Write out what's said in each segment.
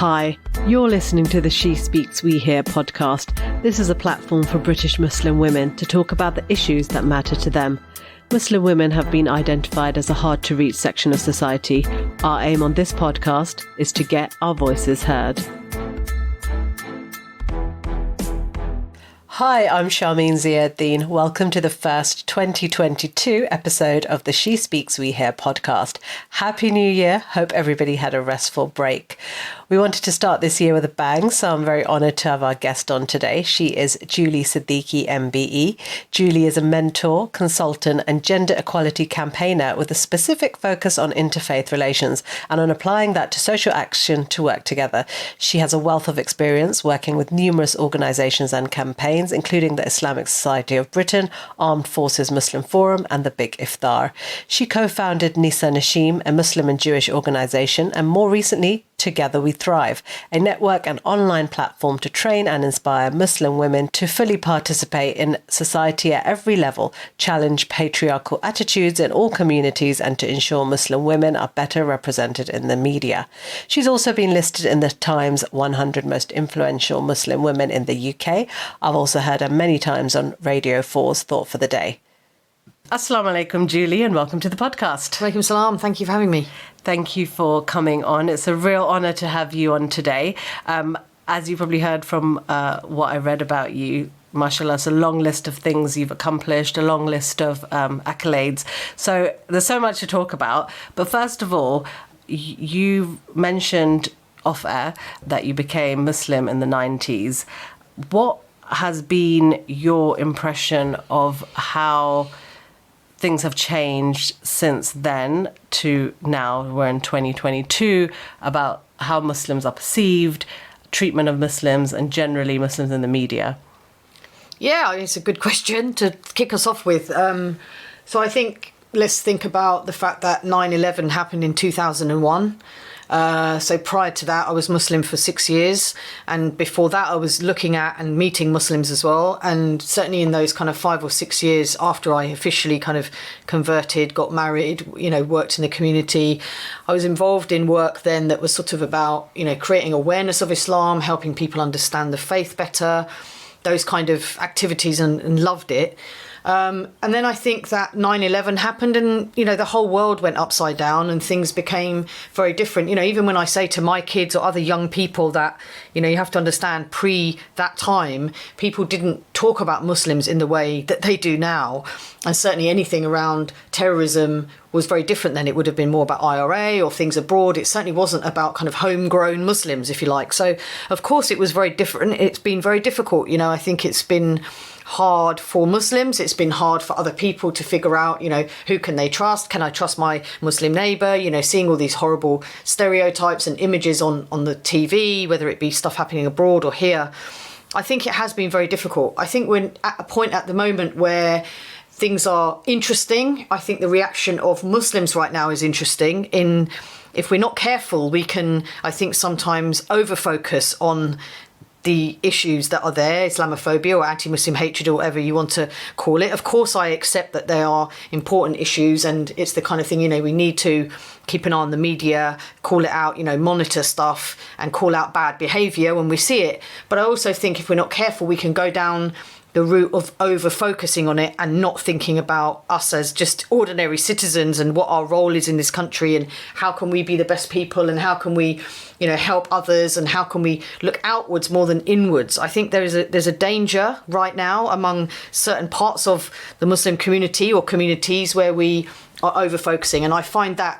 Hi, you're listening to the She Speaks, We Hear podcast. This is a platform for British Muslim women to talk about the issues that matter to them. Muslim women have been identified as a hard-to-reach section of society. Our aim on this podcast is to get our voices heard. Hi, I'm Sharmeen Ziauddin. Welcome to the first 2022 episode of the She Speaks, We Hear podcast. Happy New Year. Hope everybody had a restful break. We wanted to start this year with a bang, so I'm very honoured to have our guest on today. She is Julie Siddiqui MBE. Julie is a mentor, consultant and gender equality campaigner with a specific focus on interfaith relations and on applying that to social action to work together. She has a wealth of experience working with numerous organisations and campaigns, including the Islamic Society of Britain, Armed Forces Muslim Forum and the Big Iftar. She co-founded Nisa Nashim, a Muslim and Jewish organisation, and more recently, Together We Thrive, a network and online platform to train and inspire Muslim women to fully participate in society at every level, challenge patriarchal attitudes in all communities, and to ensure Muslim women are better represented in the media. She's also been listed in the Times 100 Most Influential Muslim Women in the UK. I've also heard her many times on Radio 4's Thought for the Day. Assalamu alaikum, Julie, and welcome to the podcast. Walaikum salam. Thank you for having me. Thank you for coming on. It's a real honour to have you on today. As you probably heard from what I read about you, mashallah, it's a long list of things you've accomplished, a long list of accolades. So there's so much to talk about. But first of all, you mentioned off air that you became Muslim in the 90s. What has been your impression of how things have changed since then to now? We're in 2022, about how Muslims are perceived, treatment of Muslims, and generally Muslims in the media. Yeah, it's a good question to kick us off with. So I think let's think about the fact that 9/11 happened in 2001. So prior to that, I was Muslim for 6 years. And before that, I was looking at and meeting Muslims as well. And certainly in those kind of 5 or 6 years after I officially kind of converted, got married, worked in the community, I was involved in work then that was sort of about, creating awareness of Islam, helping people understand the faith better, those kind of activities, and loved it. And then I think that 9/11 happened and, the whole world went upside down and things became very different. Even when I say to my kids or other young people that, you have to understand pre that time, people didn't talk about Muslims in the way that they do now. And certainly anything around terrorism was very different then. It would have been more about IRA or things abroad. It certainly wasn't about kind of homegrown Muslims, if you like. So, of course, it was very different. It's been very difficult. I think it's been hard for Muslims. It's been hard for other people to figure out, who can they trust? Can I trust my Muslim neighbour? Seeing all these horrible stereotypes and images on the TV, whether it be stuff happening abroad or here. I think it has been very difficult. I think we're at a point at the moment where things are interesting. I think the reaction of Muslims right now is interesting. If we're not careful, we can, I think, sometimes over-focus on the issues that are there, islamophobia or anti-Muslim hatred or whatever you want to call it. Of course, I accept that they are important issues and it's the kind of thing, we need to keep an eye on the media, call it out, monitor stuff and call out bad behaviour when we see it. But I also think if we're not careful, we can go down the route of over-focusing on it and not thinking about us as just ordinary citizens and what our role is in this country and how can we be the best people and how can we, help others and how can we look outwards more than inwards. I think there's a danger right now among certain parts of the Muslim community or communities where we are over-focusing, and I find that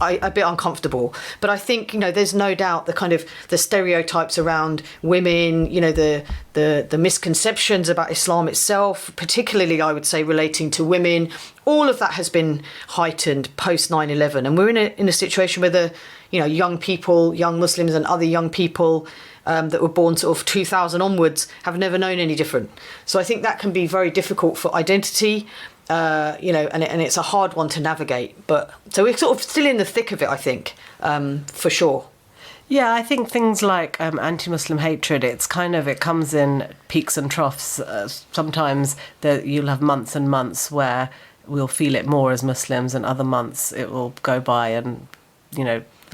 a bit uncomfortable. But I think, there's no doubt the stereotypes around women, the misconceptions about Islam itself, particularly I would say relating to women, all of that has been heightened post 9/11. And we're in a situation where the, young people, young Muslims and other young people that were born sort of 2000 onwards have never known any different. So I think that can be very difficult for identity. And it's a hard one to navigate. But so we're sort of still in the thick of it, I think, for sure. Yeah, I think things like anti-Muslim hatred, it comes in peaks and troughs. Sometimes you'll have months and months where we'll feel it more as Muslims, and other months it will go by and,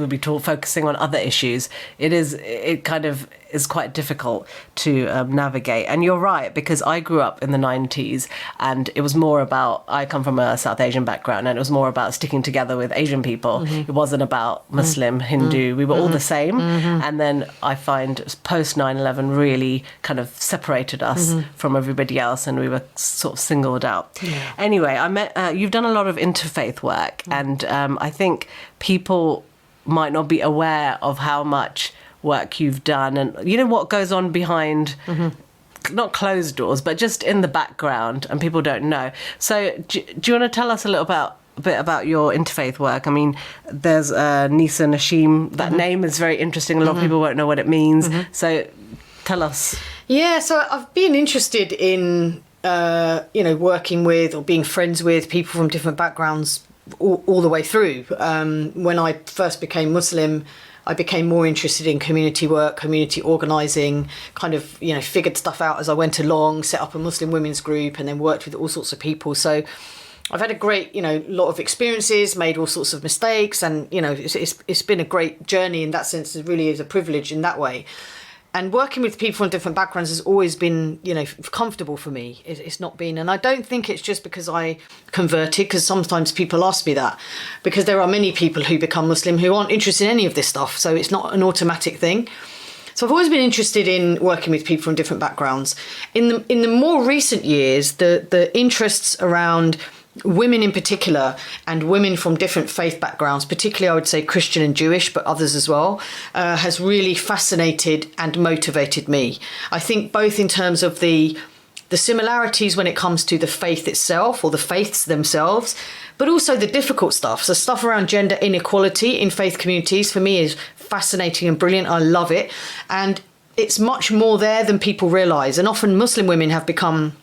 we'll be focusing on other issues, it kind of is quite difficult to navigate. And you're right, because I grew up in the 90s and it was more about, I come from a South Asian background, and it was more about sticking together with Asian people. It wasn't about Muslim, Hindu. We were all the same. And then I find post 9/11 really kind of separated us from everybody else, and we were sort of singled out. Anyway, you've done a lot of interfaith work, and I think people might not be aware of how much work you've done, and what goes on behind not closed doors, but just in the background, and people don't know. So do you want to tell us a bit about your interfaith work? I mean, there's Nisa Nashim. That name is very interesting. A lot of people won't know what it means. So tell us. Yeah, so I've been interested in working with or being friends with people from different backgrounds all the way through. When I first became Muslim, I became more interested in community work, community organising, kind of, figured stuff out as I went along, set up a Muslim women's group, and then worked with all sorts of people. So I've had a great, lot of experiences, made all sorts of mistakes, and, it's been a great journey in that sense. It really is a privilege in that way. And working with people from different backgrounds has always been, comfortable for me. It's not been, and I don't think it's just because I converted, because sometimes people ask me that, because there are many people who become Muslim who aren't interested in any of this stuff. So it's not an automatic thing. So I've always been interested in working with people from different backgrounds. In the more recent years, the interests around women in particular, and women from different faith backgrounds, particularly I would say Christian and Jewish, but others as well, has really fascinated and motivated me. I think both in terms of the similarities when it comes to the faith itself, or the faiths themselves, but also the difficult stuff. So stuff around gender inequality in faith communities for me is fascinating and brilliant. I love it. And it's much more there than people realise. And often Muslim women have become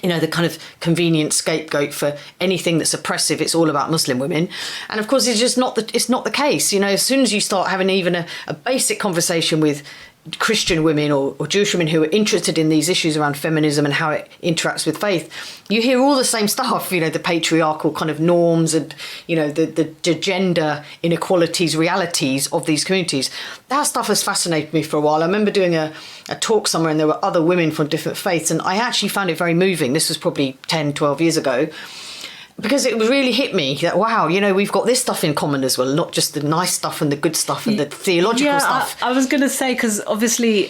the kind of convenient scapegoat for anything that's oppressive. It's all about Muslim women. And of course, it's not the case. As soon as you start having even a basic conversation with Christian women or Jewish women who are interested in these issues around feminism and how it interacts with faith, you hear all the same stuff, the patriarchal kind of norms and, the gender inequalities, realities of these communities. That stuff has fascinated me for a while. I remember doing a talk somewhere and there were other women from different faiths, and I actually found it very moving. This was probably 10, 12 years ago. Because it really hit me that, wow, we've got this stuff in common as well, not just the nice stuff and the good stuff and the theological stuff. I was going to say, because obviously,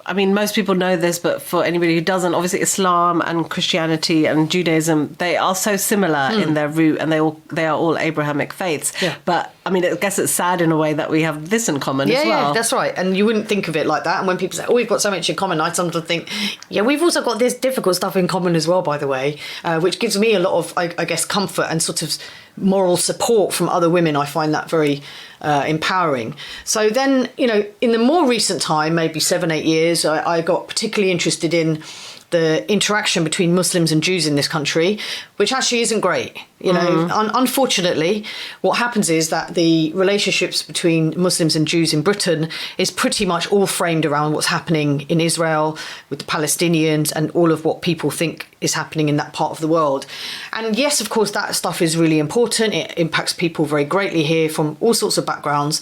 most people know this, but for anybody who doesn't, obviously Islam and Christianity and Judaism, they are so similar in their root, and they are all Abrahamic faiths. Yeah. But I guess it's sad in a way that we have this in common as well. Yeah, that's right. And you wouldn't think of it like that. And when people say, we've got so much in common, I sometimes think, we've also got this difficult stuff in common as well, by the way, which gives me a lot of, I guess, comfort and sort of moral support from other women. I find that very empowering. So then, in the more recent time, maybe 7-8 years, I got particularly interested in the interaction between Muslims and Jews in this country, which actually isn't great. Unfortunately, what happens is that the relationships between Muslims and Jews in Britain is pretty much all framed around what's happening in Israel with the Palestinians and all of what people think is happening in that part of the world. And yes, of course, that stuff is really important. It impacts people very greatly here from all sorts of backgrounds.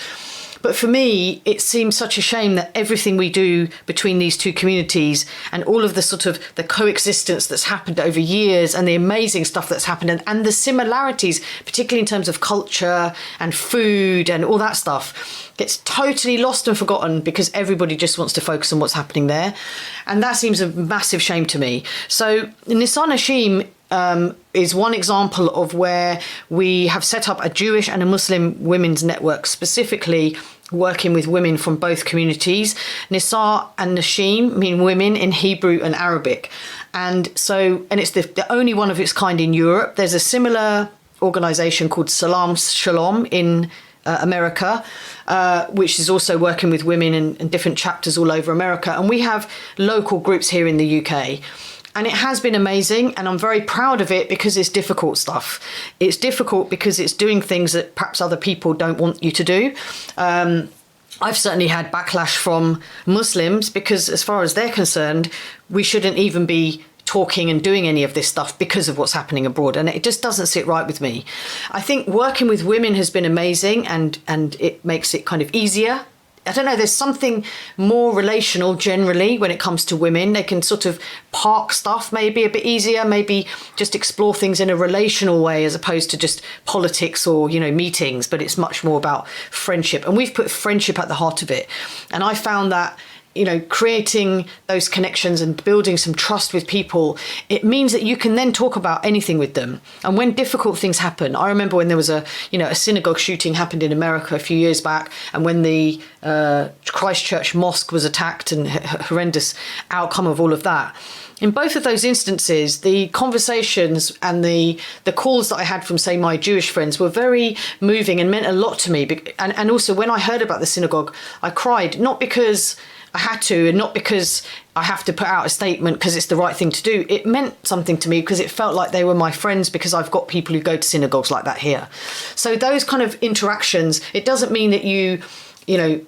But for me, it seems such a shame that everything we do between these two communities and all of the sort of the coexistence that's happened over years and the amazing stuff that's happened and the similarities, particularly in terms of culture and food and all that stuff, gets totally lost and forgotten because everybody just wants to focus on what's happening there. And that seems a massive shame to me. So Nisa Nashim is one example of where we have set up a Jewish and a Muslim women's network, specifically working with women from both communities. Nisa and Nashim mean women in Hebrew and Arabic. And it's the only one of its kind in Europe. There's a similar organisation called Salam Shalom in America, which is also working with women in different chapters all over America. And we have local groups here in the UK. And it has been amazing, and I'm very proud of it because it's difficult stuff. It's difficult because it's doing things that perhaps other people don't want you to do. I've certainly had backlash from Muslims because as far as they're concerned, we shouldn't even be talking and doing any of this stuff because of what's happening abroad, and it just doesn't sit right with me. I think working with women has been amazing, and it makes it kind of easier. I don't know, there's something more relational generally when it comes to women. They can sort of park stuff maybe a bit easier, maybe just explore things in a relational way as opposed to just politics or, you know, meetings, but it's much more about friendship. And we've put friendship at the heart of it. And I found that, you know, creating those connections and building some trust with people, it means that you can then talk about anything with them. And when difficult things happen, I remember when there was a synagogue shooting happened in America a few years back, and when the Christchurch mosque was attacked and horrendous outcome of all of that. In both of those instances, the conversations and the calls that I had from, say, my Jewish friends were very moving and meant a lot to me. And also when I heard about the synagogue, I cried, not because I had to, and not because I have to put out a statement because it's the right thing to do. It meant something to me because it felt like they were my friends, because I've got people who go to synagogues like that here. So those kind of interactions, it doesn't mean that you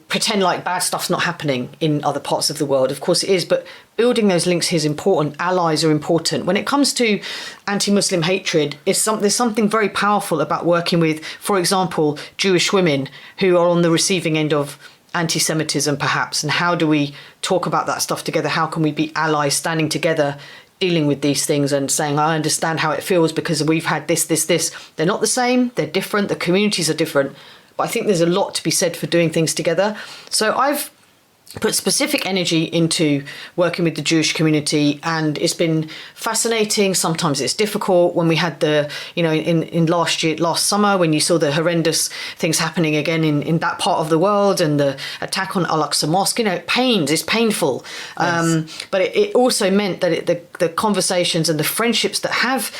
pretend like bad stuff's not happening in other parts of the world. Of course it is, but building those links here is important. Allies are important. When it comes to anti-Muslim hatred, there's something very powerful about working with, for example, Jewish women who are on the receiving end of anti-Semitism perhaps, and how do we talk about that stuff together? How can we be allies standing together dealing with these things and saying, I understand how it feels because we've had this. They're not the same, they're different, the communities are different, but I think there's a lot to be said for doing things together. So I've put specific energy into working with the Jewish community, and it's been fascinating. Sometimes it's difficult. When we had the, in last summer, when you saw the horrendous things happening again in that part of the world, and the attack on Al-Aqsa Mosque, it's painful. Yes. But it also meant that the conversations and the friendships that have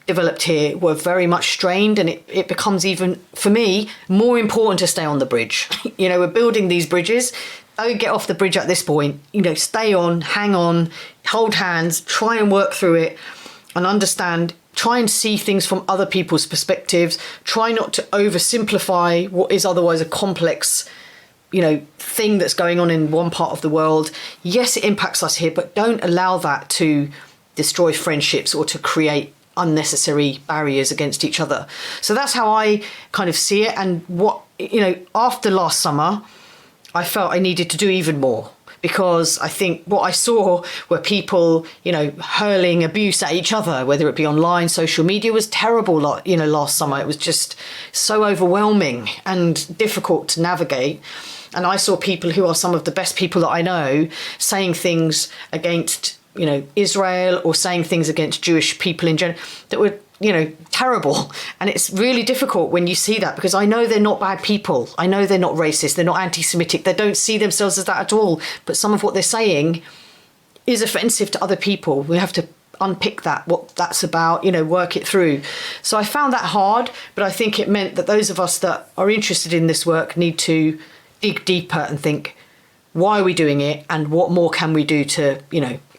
developed here were very much strained, and it becomes, even for me, more important to stay on the bridge. We're building these bridges. Don't get off the bridge at this point. Stay on, hang on, hold hands, try and work through it and understand, try and see things from other people's perspectives, try not to oversimplify what is otherwise a complex thing that's going on in one part of the world. Yes, it impacts us here, but don't allow that to destroy friendships or to create unnecessary barriers against each other. So that's how I kind of see it. And after last summer, I felt I needed to do even more, because I think what I saw were people, hurling abuse at each other, whether it be online, social media was terrible. Last summer, it was just so overwhelming and difficult to navigate. And I saw people who are some of the best people that I know saying things against, Israel, or saying things against Jewish people in general that were, terrible. And it's really difficult when you see that, because I know they're not bad people. I know they're not racist. They're not anti-Semitic. They don't see themselves as that at all. But some of what they're saying is offensive to other people. We have to unpick that, what that's about, work it through. So I found that hard, but I think it meant that those of us that are interested in this work need to dig deeper and think, why are we doing it? And what more can we do to,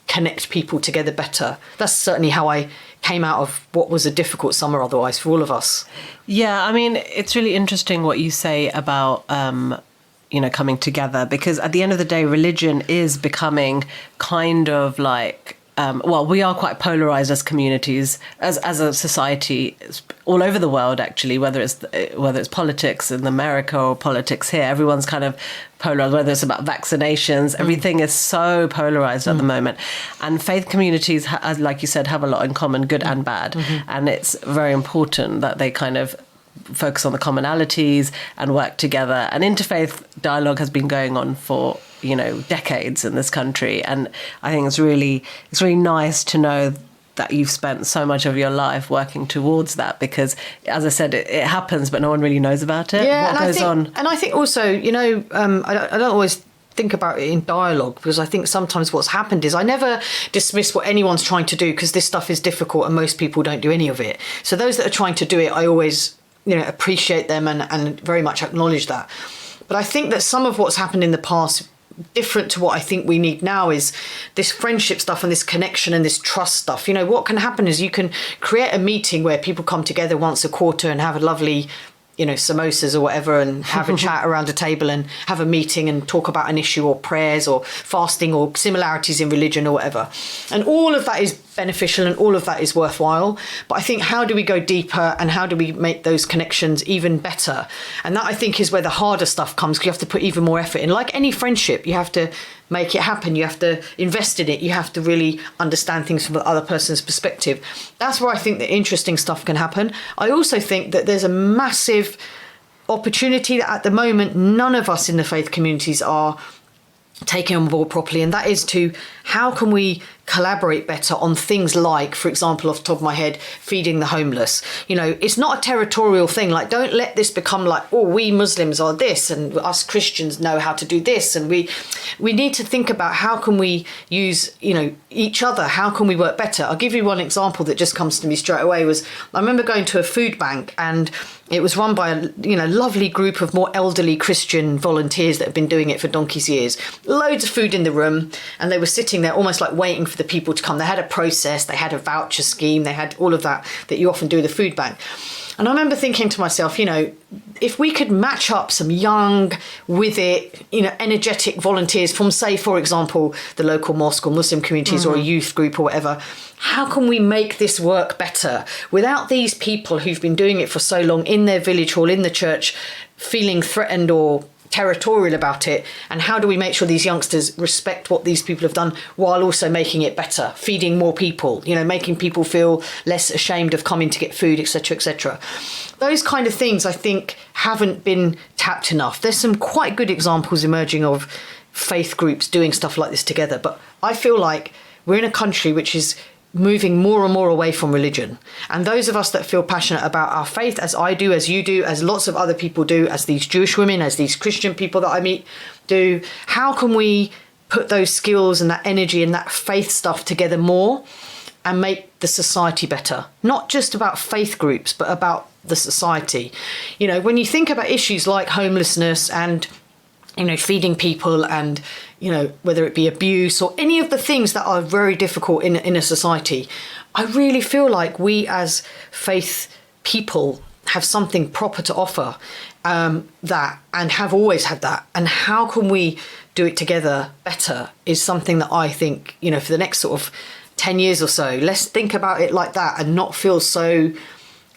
connect people together better? That's certainly how I came out of what was a difficult summer otherwise for all of us. Yeah, I mean, it's really interesting what you say about, coming together, because at the end of the day, religion is becoming kind of like, we are quite polarized as communities, as a society, all over the world, actually, whether it's politics in America or politics here, everyone's kind of polarized, whether it's about vaccinations, everything is so polarized at the moment. And faith communities, like you said, have a lot in common, good and bad. Mm-hmm. And it's very important that they kind of focus on the commonalities and work together. And interfaith dialogue has been going on for decades in this country, and I think it's really nice to know that you've spent so much of your life working towards that, because, as I said, it happens, but no one really knows about it. Yeah, what goes on. And I think also, I don't always think about it in dialogue, because I think sometimes what's happened is I never dismiss what anyone's trying to do, because this stuff is difficult and most people don't do any of it. So those that are trying to do it, I always appreciate them and very much acknowledge that. But I think that some of what's happened in the past, different to what I think we need now, is this friendship stuff and this connection and this trust stuff. What can happen is you can create a meeting where people come together once a quarter and have a lovely, samosas or whatever, and have a chat around a table and have a meeting and talk about an issue or prayers or fasting or similarities in religion or whatever. And all of that is beneficial and all of that is worthwhile. But I think, how do we go deeper and how do we make those connections even better? And that, I think, is where the harder stuff comes, because you have to put even more effort in. Like any friendship, you have to make it happen. You have to invest in it. You have to really understand things from the other person's perspective. That's where I think the interesting stuff can happen. I also think that there's a massive opportunity that at the moment none of us in the faith communities are taking on board properly, and that is to, how can we collaborate better on things like, for example, off the top of my head, feeding the homeless. You know, it's not a territorial thing. Like, don't let this become like, oh, we Muslims are this and us Christians know how to do this, and we need to think about how can we use, you know, each other, how can we work better. I'll give you one example that just comes to me straight away. Was, I remember going to a food bank, and it was run by a, you know, lovely group of more elderly Christian volunteers that have been doing it for donkey's years. Loads of food in the room, and they were sitting there almost like waiting for the people to come. They had a process, they had a voucher scheme, they had all of that you often do with the food bank. And I remember thinking to myself, you know, if we could match up some young, with it, you know, energetic volunteers from, say, for example, the local mosque or Muslim communities or a youth group or whatever, how can we make this work better without these people who've been doing it for so long in their village hall, in the church, feeling threatened or territorial about it? And how do we make sure these youngsters respect what these people have done while also making it better, feeding more people, you know, making people feel less ashamed of coming to get food, etc., etc. Those kind of things, I think, haven't been tapped enough. There's some quite good examples emerging of faith groups doing stuff like this together, but I feel like we're in a country which is moving more and more away from religion. And those of us that feel passionate about our faith, as I do, as you do, as lots of other people do, as these Jewish women, as these Christian people that I meet do, how can we put those skills and that energy and that faith stuff together more and make the society better? Not just about faith groups, but about the society. You know, when you think about issues like homelessness and, you know, feeding people and, you know, whether it be abuse or any of the things that are very difficult in a society, I really feel like we as faith people have something proper to offer, that, and have always had that. And how can we do it together better is something that I think, you know, for the next sort of 10 years or so, let's think about it like that and not feel so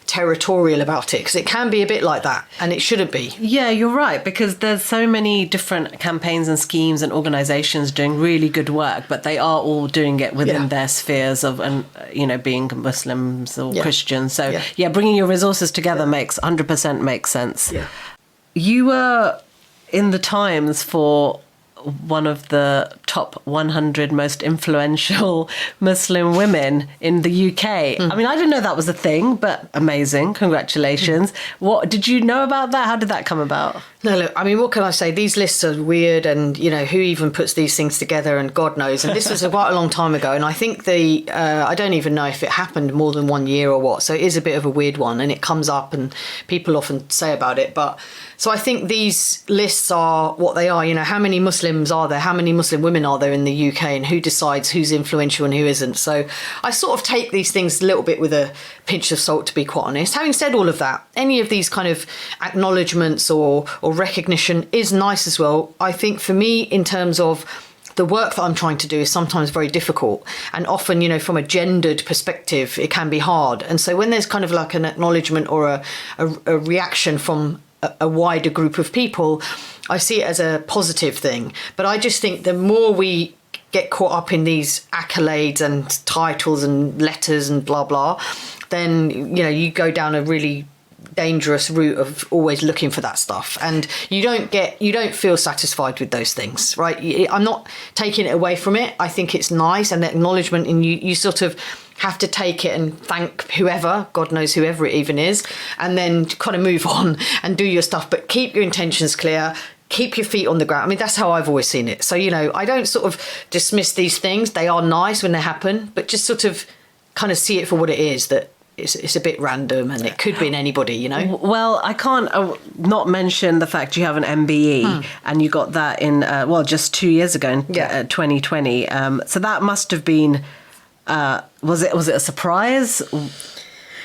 territorial about it, because it can be a bit like that and it shouldn't be. Yeah, you're right, because there's so many different campaigns and schemes and organizations doing really good work, but they are all doing it within their spheres of, and you know, being Muslims or Christians. So bringing your resources together makes 100% makes sense. You were in the Times for one of the top 100 most influential Muslim women in the UK. I mean, I didn't know that was a thing, but amazing. Congratulations. What did you know about that? How did that come about? No, look, I mean, what can I say? These lists are weird, and, you know, who even puts these things together, and God knows. And this was quite a long time ago, and I think I don't even know if it happened more than 1 year or what. So it is a bit of a weird one, and it comes up and people often say about it. But so I think these lists are what they are. You know, how many Muslims are there? How many Muslim women are there in the UK? And who decides who's influential and who isn't? So I sort of take these things a little bit with a pinch of salt, to be quite honest. Having said all of that, any of these kind of acknowledgements or recognition is nice as well. I think for me, in terms of the work that I'm trying to do, is sometimes very difficult, and often, you know, from a gendered perspective, it can be hard. And so when there's kind of like an acknowledgement or a reaction from a wider group of people, I see it as a positive thing. But I just think the more we get caught up in these accolades and titles and letters and blah blah, then, you know, you go down a really dangerous route of always looking for that stuff, and you don't feel satisfied with those things, right? I'm not taking it away from it. I think it's nice, and the acknowledgement, and you sort of have to take it and thank whoever, God knows whoever it even is, and then kind of move on and do your stuff, but keep your intentions clear. Keep your feet on the ground. I mean, that's how I've always seen it. So, you know, I don't sort of dismiss these things. They are nice when they happen, but just sort of kind of see it for what it is, that it's a bit random and it could be in anybody, you know. Well, I can't not mention the fact you have an MBE and you got that in, just 2 years ago in 2020. So that must have been, was it a surprise?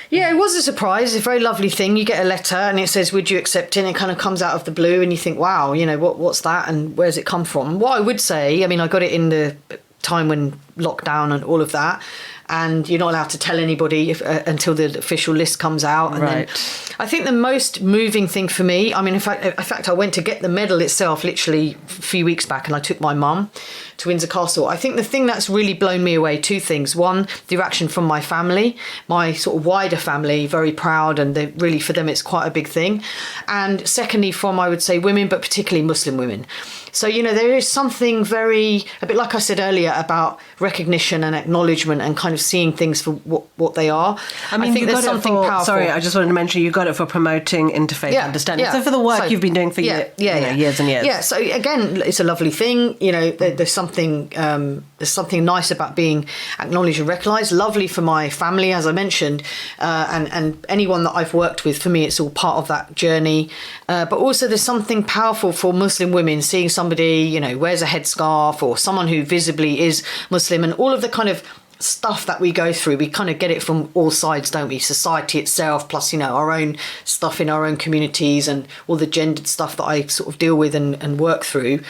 Yeah, it was a surprise. It's a very lovely thing. You get a letter and it says, would you accept it? And it kind of comes out of the blue and you think, wow, you know, what's that and where's it come from? What I would say, I mean, I got it in the time when lockdown and all of that. and you're not allowed to tell anybody until the official list comes out. And right. then I think the most moving thing for me, I mean, in fact, I went to get the medal itself literally a few weeks back, and I took my mum to Windsor Castle. I think the thing that's really blown me away, two things. One, the reaction from my family, my sort of wider family, very proud, and they really, for them, it's quite a big thing. And secondly, from, I would say, women, but particularly Muslim women. So, you know, there is something very, a bit like I said earlier, about recognition and acknowledgement and kind of seeing things for what they are. I mean, I think there's something powerful. Sorry, I just wanted to mention you got it for promoting interfaith understanding. So for the work you've been doing for years and years. Yeah, so again, it's a lovely thing. You know, there's something nice about being acknowledged and recognised. Lovely for my family, as I mentioned, and anyone that I've worked with. For me, it's all part of that journey. But also there's something powerful for Muslim women, seeing somebody, you know, wears a headscarf, or someone who visibly is Muslim, and all of the kind of stuff that we go through, we kind of get it from all sides, don't we? Society itself, plus, you know, our own stuff in our own communities, and all the gendered stuff that I sort of deal with and work through.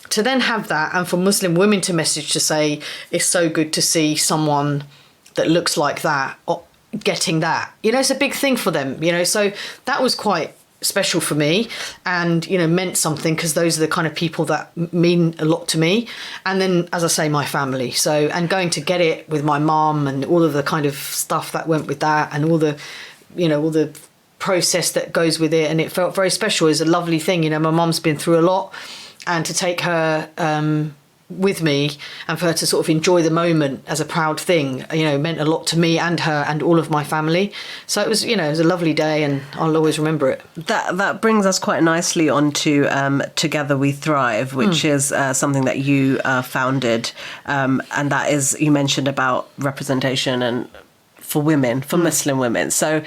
To then have that, and for Muslim women to message to say, it's so good to see someone that looks like that getting that, you know, it's a big thing for them, you know. So that was quite special for me, and, you know, meant something, because those are the kind of people that mean a lot to me. And then, as I say, my family. So, and going to get it with my mum, and all of the kind of stuff that went with that, and all the, you know, all the process that goes with it, and it felt very special. It's a lovely thing, you know. My mum's been through a lot, and to take her with me, and for her to sort of enjoy the moment as a proud thing, you know, meant a lot to me and her and all of my family. So it was, you know, it was a lovely day, and I'll always remember it. That brings us quite nicely onto Together We Thrive, which is something that you founded, and that is, you mentioned about representation and for women, for Muslim women. So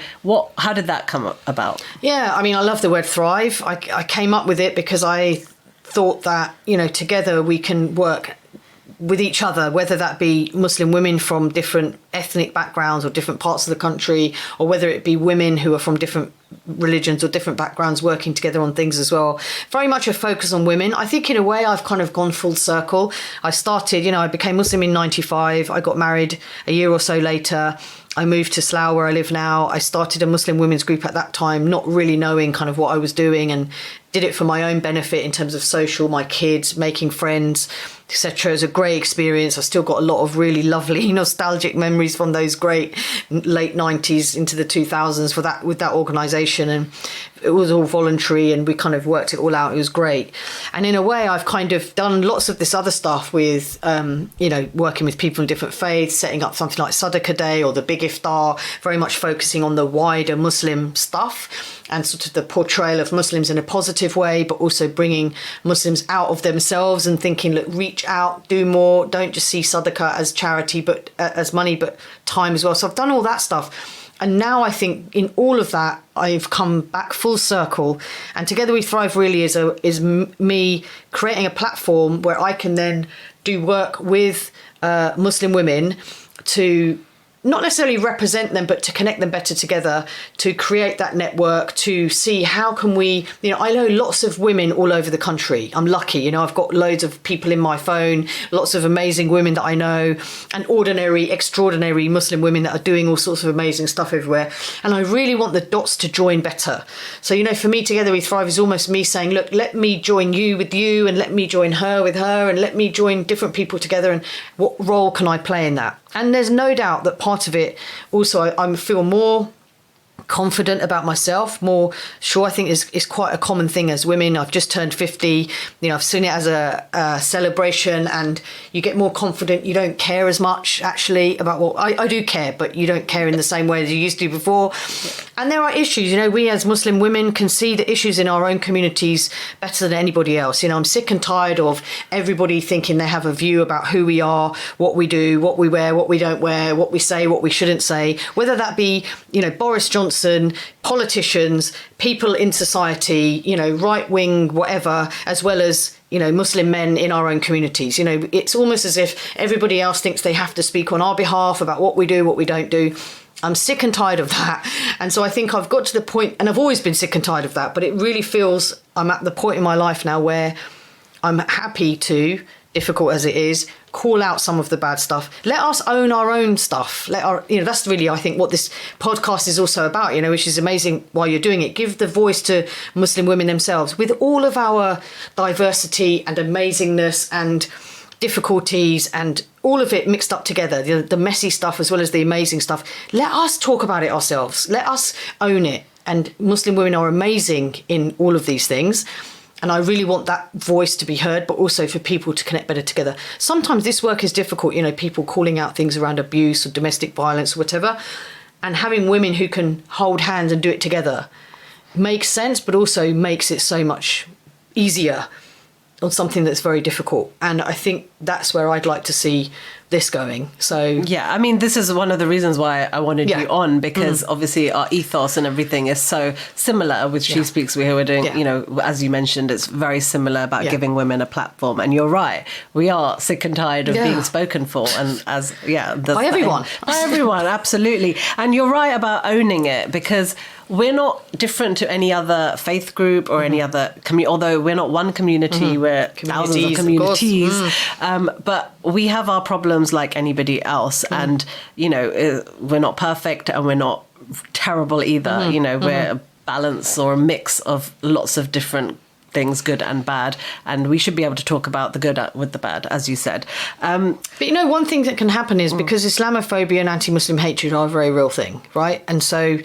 how did that come about? Yeah, I mean, I love the word thrive. I came up with it because I thought that, you know, together we can work with each other, whether that be Muslim women from different ethnic backgrounds or different parts of the country, or whether it be women who are from different religions or different backgrounds working together on things as well. Very much a focus on women. I think in a way I've kind of gone full circle. I started, you know, I became Muslim in 95. I got married a year or so later. I moved to Slough, where I live now. I started a Muslim women's group at that time, not really knowing kind of what I was doing, and did it for my own benefit in terms of social, my kids, making friends, etc. It was a great experience. I still got a lot of really lovely nostalgic memories from those great late 90s into the 2000s with that organisation, and it was all voluntary, and we kind of worked it all out. It was great. And in a way, I've kind of done lots of this other stuff with, you know, working with people in different faiths, setting up something like Sadaqah Day or the Big Iftar, very much focusing on the wider Muslim stuff and sort of the portrayal of Muslims in a positive way, but also bringing Muslims out of themselves and thinking, look, reach out, do more. Don't just see Sadaqah as charity, but as money, but time as well. So I've done all that stuff. And now I think in all of that, I've come back full circle. And Together We Thrive really is me creating a platform where I can then do work with Muslim women to not necessarily represent them, but to connect them better together, to create that network, to see how can we, you know, I know lots of women all over the country. I'm lucky, you know, I've got loads of people in my phone, lots of amazing women that I know, and ordinary, extraordinary Muslim women that are doing all sorts of amazing stuff everywhere. And I really want the dots to join better. So, you know, for me, Together We Thrive is almost me saying, look, let me join you with you, and let me join her with her, and let me join different people together, and what role can I play in that? And there's no doubt that part of it also, I feel more confident about myself, more sure. I think is quite a common thing as women. I've just turned 50, you know, I've seen it as a celebration, and you get more confident. You don't care as much actually about what I do care, but you don't care in the same way as you used to before. And there are issues, you know, we as Muslim women can see the issues in our own communities better than anybody else. You know, I'm sick and tired of everybody thinking they have a view about who we are, what we do, what we wear, what we don't wear, what we say, what we shouldn't say, whether that be, you know, Boris Johnson, politicians, people in society, you know, right wing, whatever, as well as, you know, Muslim men in our own communities. You know, it's almost as if everybody else thinks they have to speak on our behalf about what we do, what we don't do. I'm sick and tired of that. And so I think I've got to the point, and I've always been sick and tired of that, but it really feels I'm at the point in my life now where I'm happy to difficult as it is, call out some of the bad stuff. Let us own our own stuff. That's really, I think, what this podcast is also about, which is amazing while you're doing it. Give the voice to Muslim women themselves with all of our diversity and amazingness and difficulties and all of it mixed up together, the messy stuff as well as the amazing stuff. Let us talk about it ourselves. Let us own it. And Muslim women are amazing in all of these things. And I really want that voice to be heard, but also for people to connect better together. Sometimes this work is difficult, people calling out things around abuse or domestic violence or whatever, and having women who can hold hands and do it together makes sense, but also makes it so much easier on something that's very difficult. And I think that's where I'd like to see this going. So yeah, I mean, this is one of the reasons why I wanted you on, because obviously our ethos and everything is so similar with She Speaks We Here. We're doing, as you mentioned, it's very similar about giving women a platform. And you're right, we are sick and tired of being spoken for, and by everyone. By everyone, absolutely. And you're right about owning it, because we're not different to any other faith group or any other community, although we're not one community, we're thousands of communities. But we have our problems like anybody else. And, we're not perfect and we're not terrible either. We're a balance or a mix of lots of different things, good and bad, and we should be able to talk about the good with the bad, as you said. But one thing that can happen is because Islamophobia and anti-Muslim hatred are a very real thing, right? And so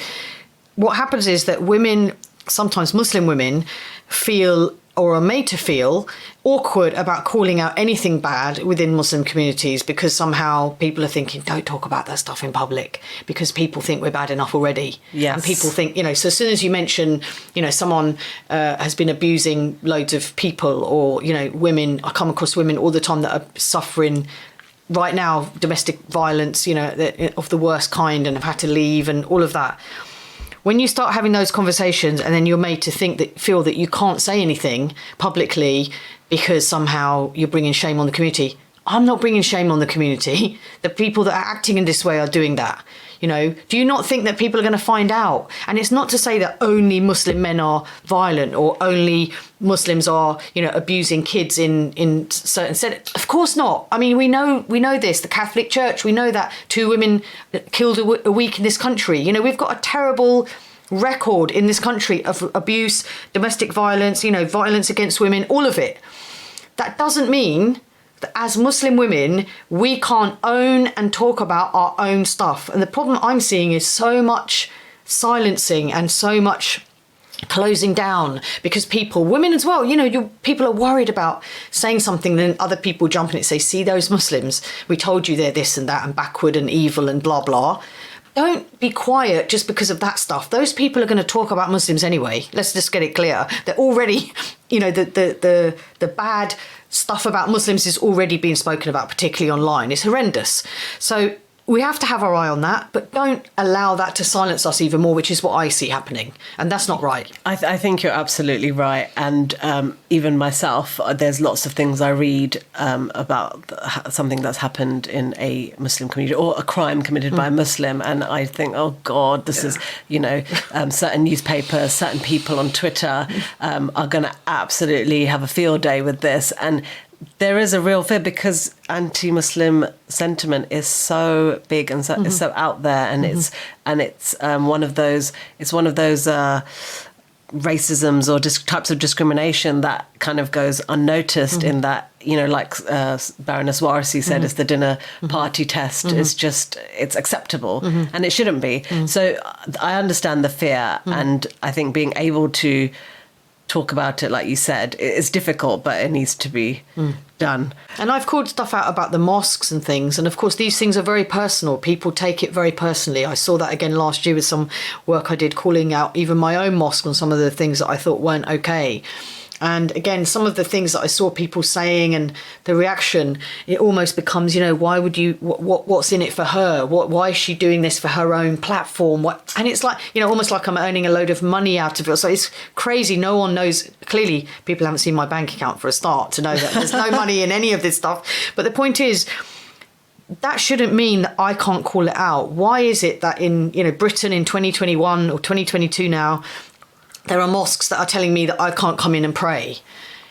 what happens is that women, sometimes Muslim women, feel or are made to feel awkward about calling out anything bad within Muslim communities, because somehow people are thinking, don't talk about that stuff in public because people think we're bad enough already. Yes. And people think, so as soon as you mention, someone has been abusing loads of people, or, women, I come across women all the time that are suffering right now domestic violence, of the worst kind, and have had to leave and all of that. When you start having those conversations and then you're made to feel that you can't say anything publicly because somehow you're bringing shame on the community. I'm not bringing shame on the community. The people that are acting in this way are doing that. Do you not think that people are going to find out? And it's not to say that only Muslim men are violent or only Muslims are, abusing kids in certain settings. Of course not. I mean, we know this. The Catholic Church, we know that 2 women killed a week in this country. We've got a terrible record in this country of abuse, domestic violence, violence against women, all of it. That doesn't mean that as Muslim women, we can't own and talk about our own stuff. And the problem I'm seeing is so much silencing and so much closing down, because women as well, people are worried about saying something, then other people jump in and say, see those Muslims, we told you they're this and that and backward and evil and blah, blah. Don't be quiet just because of that stuff. Those people are going to talk about Muslims anyway. Let's just get it clear. They're already, the bad stuff about Muslims is already being spoken about, particularly online. It's horrendous. So we have to have our eye on that, but don't allow that to silence us even more, which is what I see happening. And that's not right. I think you're absolutely right. And even myself, there's lots of things I read about something that's happened in a Muslim community or a crime committed by a Muslim. And I think, oh God, this is, certain newspapers, certain people on Twitter are going to absolutely have a field day with this. And there is a real fear, because anti-Muslim sentiment is so big and so, is so out there, and it's one of those racisms or types of discrimination that kind of goes unnoticed. In that, like Baroness Warsi said, it's the dinner party test. It's acceptable, and it shouldn't be. So I understand the fear, and I think being able to talk about it, like you said, it's difficult, but it needs to be done. And I've called stuff out about the mosques and things, and of course these things are very personal. People take it very personally. I saw that again last year with some work I did calling out even my own mosque on some of the things that I thought weren't okay. And again, some of the things that I saw people saying and the reaction, it almost becomes, why would you, what's in it for her? Why is she doing this for her own platform? And it's like, almost like I'm earning a load of money out of it. So it's crazy. No one knows. Clearly, people haven't seen my bank account for a start to know that there's no money in any of this stuff. But the point is, that shouldn't mean that I can't call it out. Why is it that in, Britain in 2021 or 2022 now, there are mosques that are telling me that I can't come in and pray?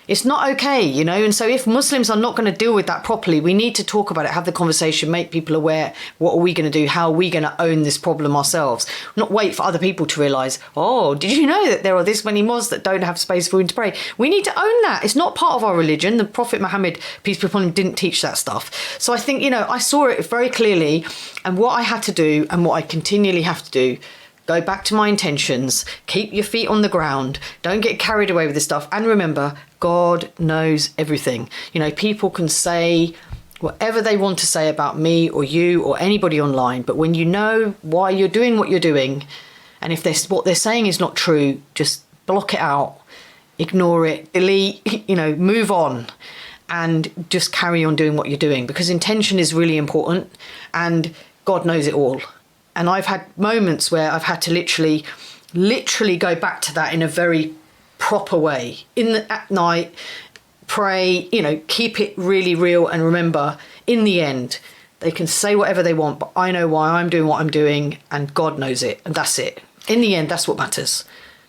It's not okay, you know. And so if Muslims are not going to deal with that properly, we need to talk about it, have the conversation, make people aware. What are we going to do? How are we going to own this problem ourselves? Not wait for other people to realise, oh, did you know that there are this many Muslims that don't have space for women to pray? We need to own that. It's not part of our religion. The Prophet Muhammad, peace be upon him, didn't teach that stuff. So I think, you know, I saw it very clearly, and what I had to do and what I continually have to do, go back to my intentions, keep your feet on the ground, don't get carried away with this stuff. And remember, God knows everything. You know, people can say whatever they want to say about me or you or anybody online, but when you know why you're doing what you're doing, and if what they're saying is not true, just block it out, ignore it, delete, you know, move on, and just carry on doing what you're doing, because intention is really important, and God knows it all. And I've had moments where I've had to literally go back to that in a very proper way. At night, pray, you know, keep it really real, and remember, in the end, they can say whatever they want, but I know why I'm doing what I'm doing, and God knows it, and that's it. In the end, that's what matters.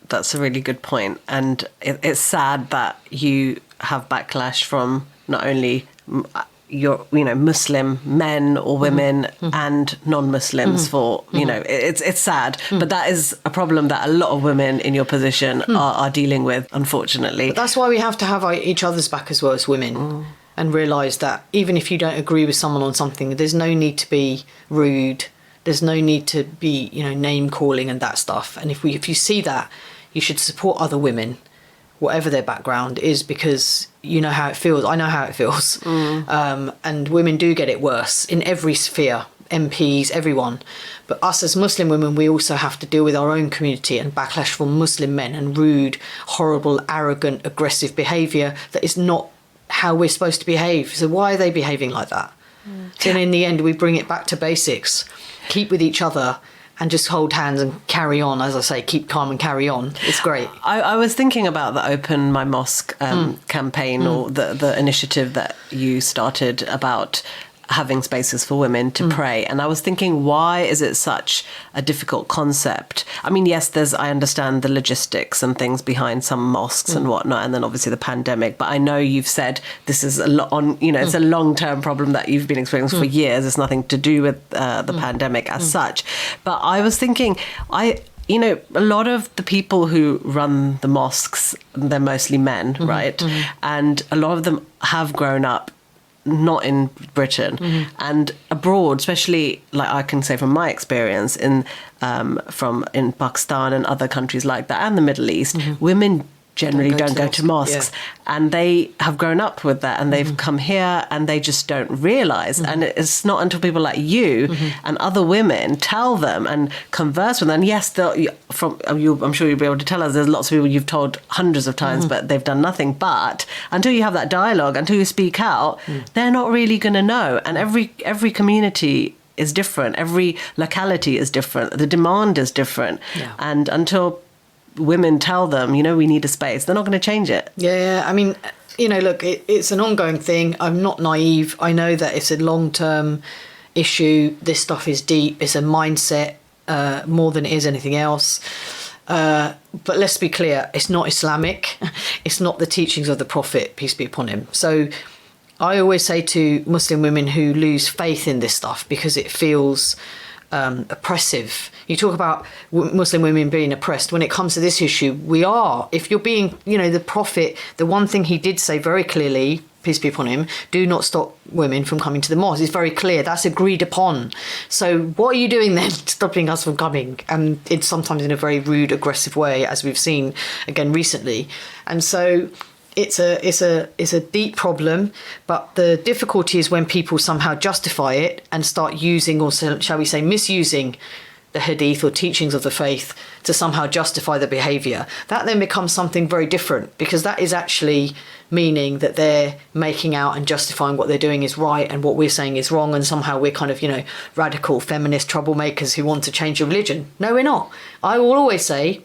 That's a really good point. And it's sad that you have backlash from not only Muslim men or women and non-Muslims for, you know, it's sad, but that is a problem that a lot of women in your position are dealing with, unfortunately. But that's why we have to have each other's back as well as women, and realise that even if you don't agree with someone on something, there's no need to be rude. There's no need to be, you know, name calling and that stuff. And if you see that, you should support other women, whatever their background is, because you know how it feels. I know how it feels. And women do get it worse in every sphere, MPs, everyone. But us as Muslim women, we also have to deal with our own community and backlash from Muslim men and rude, horrible, arrogant, aggressive behaviour that is not how we're supposed to behave. So why are they behaving like that? So in the end, we bring it back to basics, keep with each other, and just hold hands and carry on. As I say, keep calm and carry on. It's great. I was thinking about the Open My Mosque campaign, or the initiative that you started about having spaces for women to pray. And I was thinking, why is it such a difficult concept? I mean, yes, I understand the logistics and things behind some mosques and whatnot, and then obviously the pandemic. But I know you've said this is it's a long-term problem that you've been experiencing for years. It's nothing to do with the pandemic as such. But I was thinking, a lot of the people who run the mosques, they're mostly men, right? And a lot of them have grown up not in Britain and abroad, especially, like I can say from my experience in Pakistan and other countries like that, and the Middle East, women generally don't go to mosques, and they have grown up with that, and they've come here and they just don't realise. And it's not until people like you and other women tell them and converse with them. And yes, I'm sure you'll be able to tell us, there's lots of people you've told hundreds of times, but they've done nothing. But until you have that dialogue, until you speak out, they're not really going to know. And every community is different. Every locality is different. The demand is different. Yeah. And until women tell them, we need a space, they're not going to change it. Yeah, I mean, look, it's an ongoing thing. I'm not naive. I know that it's a long-term issue. This stuff is deep. It's a mindset more than it is anything else. But let's be clear, it's not Islamic. It's not the teachings of the Prophet, peace be upon him. So I always say to Muslim women who lose faith in this stuff because it feels oppressive. You talk about Muslim women being oppressed. When it comes to this issue, we are. If you're being, the Prophet, the one thing he did say very clearly, peace be upon him, do not stop women from coming to the mosque. It's very clear. That's agreed upon. So what are you doing then stopping us from coming? And it's sometimes in a very rude, aggressive way, as we've seen again recently. And so it's a deep problem, but the difficulty is when people somehow justify it and start using, or shall we say misusing, the hadith or teachings of the faith to somehow justify the behaviour. That then becomes something very different, because that is actually meaning that they're making out and justifying what they're doing is right and what we're saying is wrong, and somehow we're kind of, radical feminist troublemakers who want to change your religion. No, we're not. I will always say,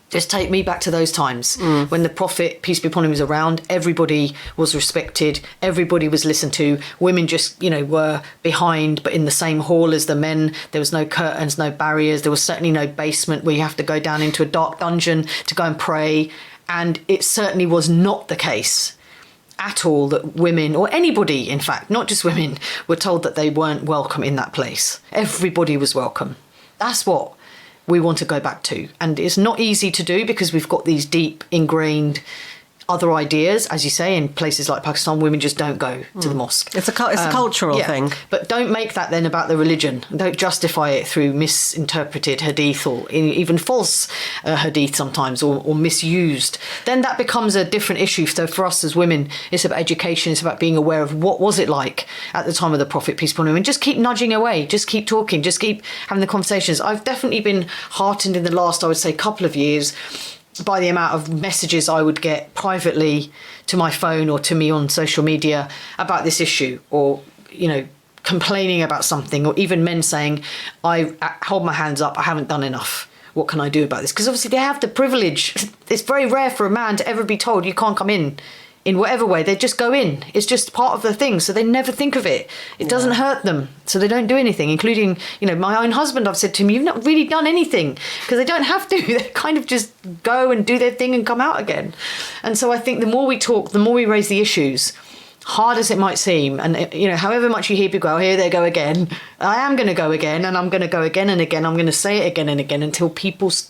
just take me back to those times when the Prophet, peace be upon him, was around. Everybody was respected. Everybody was listened to. Women just, were behind, but in the same hall as the men. There was no curtains, no barriers. There was certainly no basement where you have to go down into a dark dungeon to go and pray. And it certainly was not the case at all that women, or anybody, in fact, not just women, were told that they weren't welcome in that place. Everybody was welcome. That's what we want to go back to. And it's not easy to do because we've got these deep ingrained other ideas, as you say, in places like Pakistan, women just don't go to the mosque. It's a cultural thing. But don't make that then about the religion. Don't justify it through misinterpreted hadith or even false hadith sometimes, or misused. Then that becomes a different issue. So for us as women, it's about education. It's about being aware of what was it like at the time of the Prophet, peace be upon him, and just keep nudging away. Just keep talking. Just keep having the conversations. I've definitely been heartened in the last, I would say, couple of years by the amount of messages I would get privately to my phone or to me on social media about this issue, or, complaining about something, or even men saying, I hold my hands up, I haven't done enough. What can I do about this? Because obviously they have the privilege. It's very rare for a man to ever be told you can't come in whatever way. They just go in. It's just part of the thing. So they never think of it. It doesn't hurt them. So they don't do anything, including, my own husband. I've said to him, you've not really done anything, because they don't have to. They kind of just go and do their thing and come out again. And so I think the more we talk, the more we raise the issues, hard as it might seem. And, however much you hear people go, here they go again. I am going to go again, and I'm going to go again and again. I'm going to say it again and again until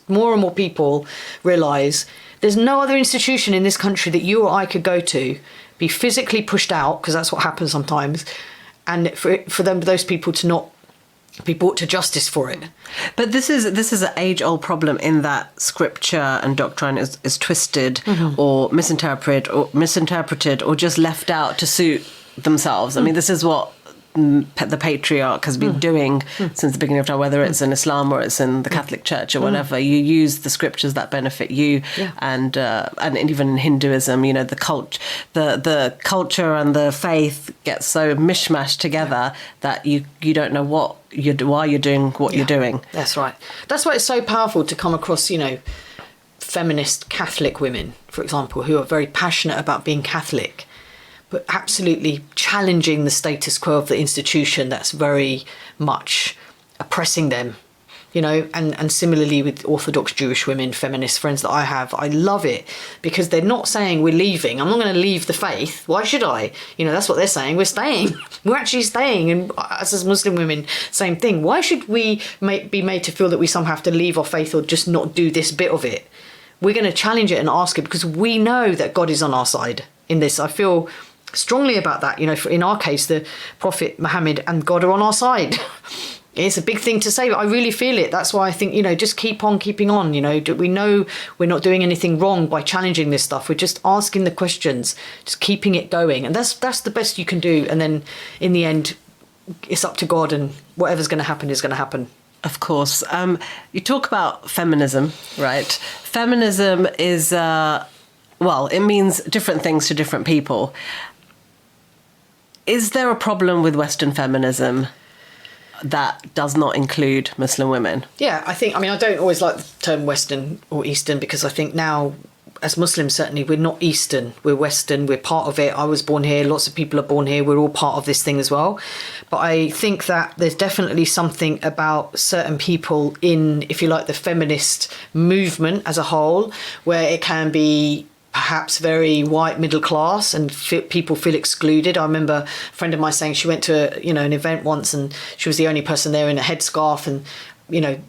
more and more people realise there's no other institution in this country that you or I could go to, be physically pushed out, because that's what happens sometimes, and for those people to not be brought to justice for it. But this is an age-old problem in that scripture and doctrine is twisted or misinterpreted or just left out to suit themselves. I mean, this is what the patriarch has been doing since the beginning of time, whether it's in Islam or it's in the Catholic Church or whatever. You use the scriptures that benefit you, and even in Hinduism, the culture and the faith get so mishmashed together that you don't know why you're doing what you're doing. That's right. That's why it's so powerful to come across, feminist Catholic women, for example, who are very passionate about being Catholic, but absolutely challenging the status quo of the institution that's very much oppressing them, and similarly with Orthodox Jewish women, feminist friends that I have. I love it because they're not saying we're leaving. I'm not going to leave the faith. Why should I? That's what they're saying. We're staying. We're actually staying. And as Muslim women, same thing. Why should we be made to feel that we somehow have to leave our faith or just not do this bit of it? We're going to challenge it and ask it because we know that God is on our side in this. I feel strongly about that. In our case, the Prophet Muhammad and God are on our side. It's a big thing to say, but I really feel it. That's why I think, just keep on keeping on. We know we're not doing anything wrong by challenging this stuff. We're just asking the questions, just keeping it going. And that's the best you can do. And then in the end, it's up to God, and whatever's going to happen is going to happen. Of course. You talk about feminism, right? Feminism is, it means different things to different people. Is there a problem with Western feminism that does not include Muslim women? Yeah, I don't always like the term Western or Eastern, because I think now, as Muslims, certainly, we're not Eastern, we're Western, we're part of it. I was born here, lots of people are born here, we're all part of this thing as well. But I think that there's definitely something about certain people in, if you like, the feminist movement as a whole, where it can be perhaps very white middle class and people feel excluded. I remember a friend of mine saying she went to an event once and she was the only person there in a headscarf, and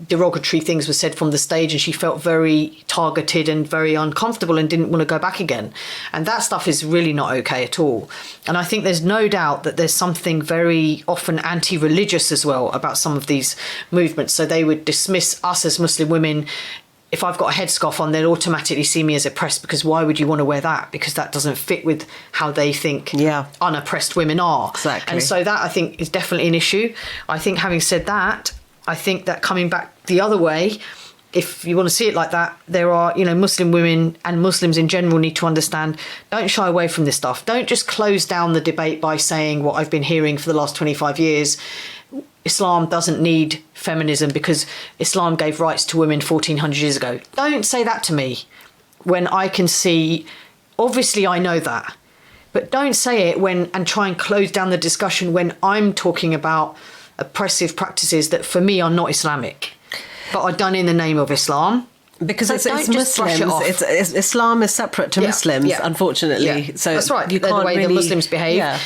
derogatory things were said from the stage, and she felt very targeted and very uncomfortable and didn't want to go back again. And that stuff is really not okay at all. And I think there's no doubt that there's something very often anti-religious as well about some of these movements. So they would dismiss us as Muslim women. If I've got a headscarf on, they'll automatically see me as oppressed, because why would you want to wear that? Because that doesn't fit with how they think unoppressed women are. Exactly. And so that, I think, is definitely an issue. I think, having said that, I think that coming back the other way, if you want to see it like that, there are, Muslim women and Muslims in general need to understand, don't shy away from this stuff. Don't just close down the debate by saying what I've been hearing for the last 25 years. Islam doesn't need feminism because Islam gave rights to women 1400 years ago. Don't say that to me when I can see, obviously I know that, but don't say it and try and close down the discussion when I'm talking about oppressive practices that for me are not Islamic, but are done in the name of Islam. Because So it's don't just brush it Muslims. off. Islam is separate to Muslims, unfortunately. Yeah. So that's right. you They're can't the way really, the Muslims behave, Yeah.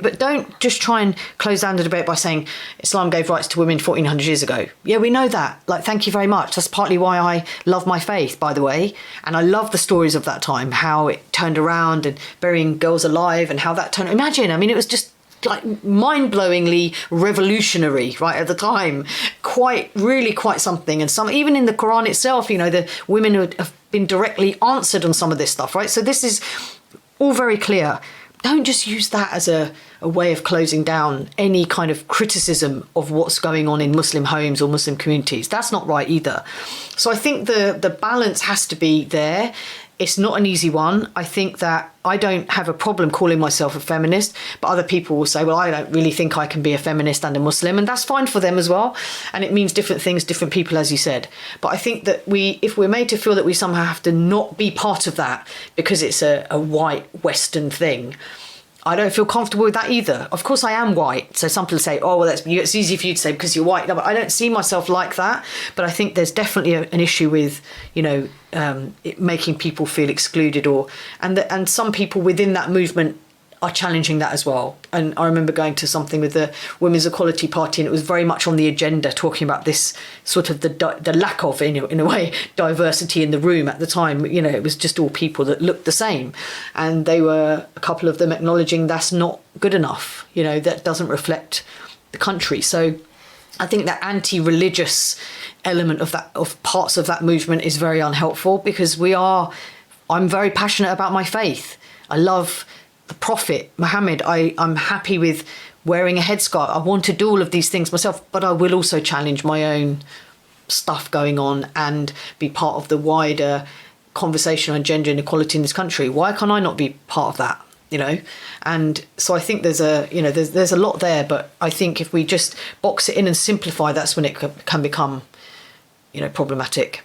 But don't just try and close down the debate by saying Islam gave rights to women 1400 years ago. Yeah, we know that. Like, thank you very much. That's partly why I love my faith, by the way. And I love the stories of that time, how it turned around and burying girls alive and how that turned. Imagine, I mean, it was just like mind-blowingly revolutionary right at the time, quite something. And some, even in the Quran itself, the women who have been directly answered on some of this stuff, right? So this is all very clear. Don't just use that as a way of closing down any kind of criticism of what's going on in Muslim homes or Muslim communities. That's not right either. So I think the balance has to be there. It's not an easy one. I think that I don't have a problem calling myself a feminist, but other people will say, well, I don't really think I can be a feminist and a Muslim, and that's fine for them as well. And it means different things, different people, as you said. But I think that if we're made to feel that we somehow have to not be part of that because it's a white Western thing, I don't feel comfortable with that either. Of course, I am white. So some people say, oh, well, it's easy for you to say because you're white. No, but I don't see myself like that. But I think there's definitely an issue with, it making people feel excluded, and some people within that movement are challenging that as well. And I remember going to something with the Women's Equality Party, and it was very much on the agenda, talking about this sort of the lack of, in a way, diversity in the room at the time. It was just all people that looked the same. And they were, a couple of them, acknowledging that's not good enough, that doesn't reflect the country. So I think that anti-religious element of parts of that movement is very unhelpful, because I'm very passionate about my faith. I love the Prophet Muhammad. I'm happy with wearing a headscarf. I want to do all of these things myself, but I will also challenge my own stuff going on and be part of the wider conversation on gender inequality in this country. Why can't I not be part of that? And so I think there's a lot there, but I think if we just box it in and simplify, that's when it can become, problematic.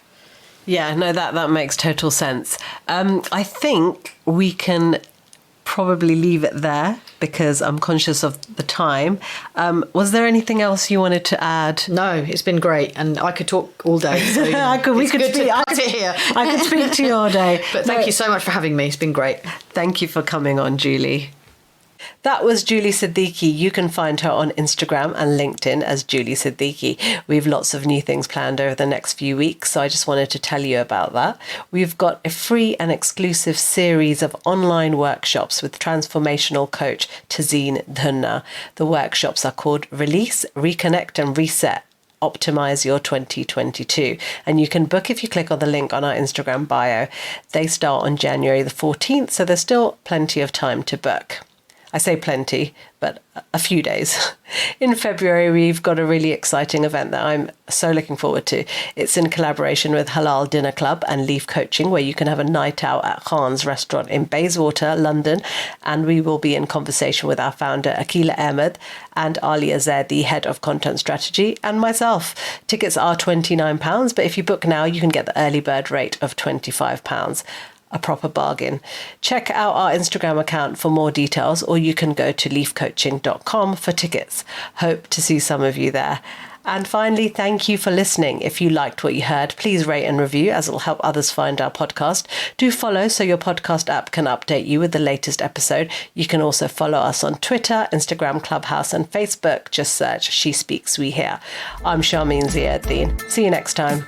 Yeah, no, that makes total sense. I think we can probably leave it there because I'm conscious of the time. Was there anything else you wanted to add? No, it's been great, and I could talk all day. So, I could speak to you all day. But thank you so much for having me. It's been great. Thank you for coming on, Julie. That was Julie Siddiqui. You can find her on Instagram and LinkedIn as Julie Siddiqui. We have lots of new things planned over the next few weeks, so I just wanted to tell you about that. We've got a free and exclusive series of online workshops with transformational coach Ziauddin. The workshops are called Release, Reconnect and Reset. Optimize your 2022, and you can book if you click on the link on our Instagram bio. They start on January the 14th, so there's still plenty of time to book. I say plenty, but a few days. In February, we've got a really exciting event that I'm so looking forward to. It's in collaboration with Halal Dinner Club and Leaf Coaching, where you can have a night out at Khan's restaurant in Bayswater, London. And we will be in conversation with our founder, Akila Ahmed, and Alia Zaid, the head of content strategy, and myself. Tickets are £29, but if you book now, you can get the early bird rate of £25. A proper bargain. Check out our Instagram account for more details, or you can go to leafcoaching.com for tickets. Hope to see some of you there. And finally, thank you for listening. If you liked what you heard, please rate and review, as it'll help others find our podcast. Do follow so your podcast app can update you with the latest episode. You can also follow us on Twitter, Instagram, Clubhouse and Facebook. Just search She Speaks We Hear. I'm Sharmeen Ziauddin. See you next time.